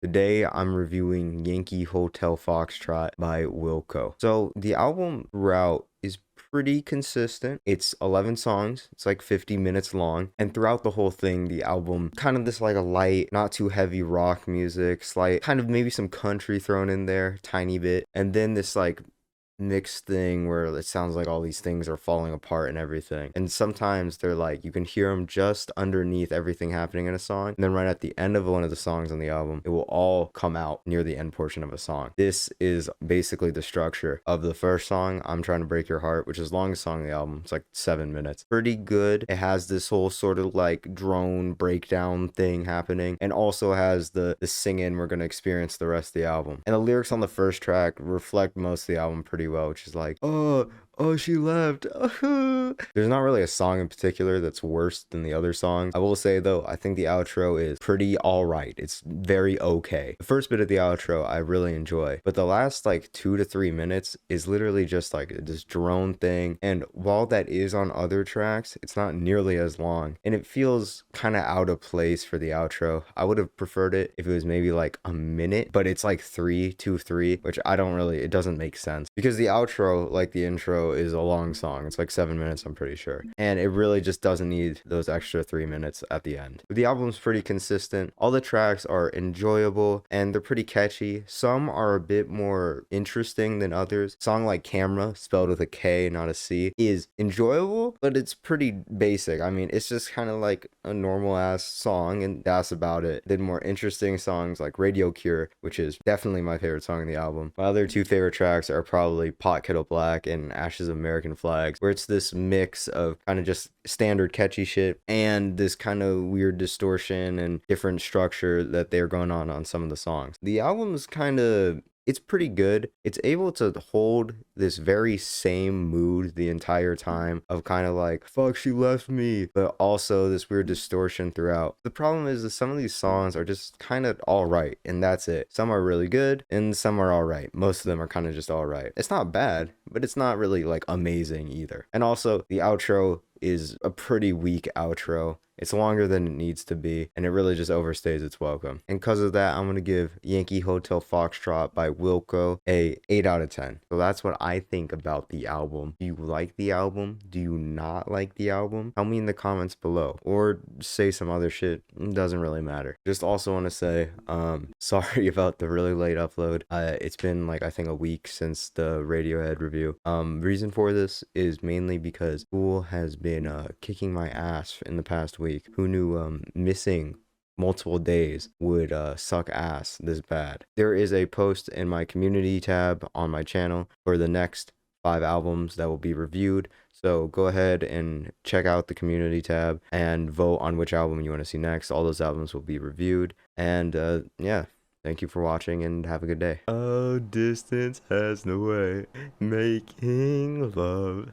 Today I'm reviewing Yankee Hotel Foxtrot by Wilco. So the album throughout is pretty consistent. It's 11 songs. It's like 50 minutes long. And throughout the whole thing, the album kind of this like a light, not too heavy rock music, slight kind of maybe some country thrown in there, tiny bit. And then this like mixed thing where it sounds like all these things are falling apart and everything. And sometimes they're like, you can hear them just underneath everything happening in a song. And then right at the end of one of the songs on the album, it will all come out near the end portion of a song. This is basically the structure of the first song, I'm Trying to Break Your Heart, which is the longest song on the album. It's like 7 minutes. Pretty good. It has this whole sort of like drone breakdown thing happening, and also has the singing we're going to experience the rest of the album. And the lyrics on the first track reflect most of the album pretty well, which is like, oh, she left. There's not really a song in particular that's worse than the other songs. I will say though, I think the outro is pretty alright. It's very okay. The first bit of the outro I really enjoy, but the last like 2 to 3 minutes is literally just like this drone thing. And while that is on other tracks, it's not nearly as long, and it feels kind of out of place for the outro. I would have preferred it if it was maybe like a minute, but it's like 3, 2, 3, which it doesn't make sense, because the outro, like the intro, is a long song. It's like 7 minutes, I'm pretty sure, and it really just doesn't need those extra 3 minutes at the end. But the album's pretty consistent. All the tracks are enjoyable and they're pretty catchy. Some are a bit more interesting than others. A song like Camera, spelled with a K not a C, is enjoyable, but it's pretty basic. I mean, it's just kind of like a normal ass song, and that's about it. Then more interesting songs like Radio Cure, which is definitely my favorite song on the album. My other two favorite tracks are probably Pot Kettle Black and Ashes of American Flags, where it's this mix of kind of just standard catchy shit and this kind of weird distortion and different structure that they're going on some of the songs. The album's it's pretty good. It's able to hold this very same mood the entire time of kind of like, fuck, she left me, but also this weird distortion throughout. The problem is that some of these songs are just kind of all right, and that's it. Some are really good and some are all right. Most of them are kind of just all right. It's not bad, but it's not really like amazing either. And also the outro is a pretty weak outro. It's longer than it needs to be, and it really just overstays its welcome. And because of that, I'm going to give Yankee Hotel Foxtrot by Wilco a 8 out of 10. So that's what I think about the album. Do you like the album? Do you not like the album? Tell me in the comments below, or say some other shit. It doesn't really matter. Just also want to say, sorry about the really late upload. It's been like, I think, a week since the Radiohead review. Reason for this is mainly because school has been kicking my ass in the past week. Who knew missing multiple days would suck ass this bad? There is a post in my community tab on my channel for the next 5 albums that will be reviewed, so go ahead and check out the community tab and vote on which album you want to see next. All those albums will be reviewed, and yeah, thank you for watching and have a good day. Oh, distance has no way making love.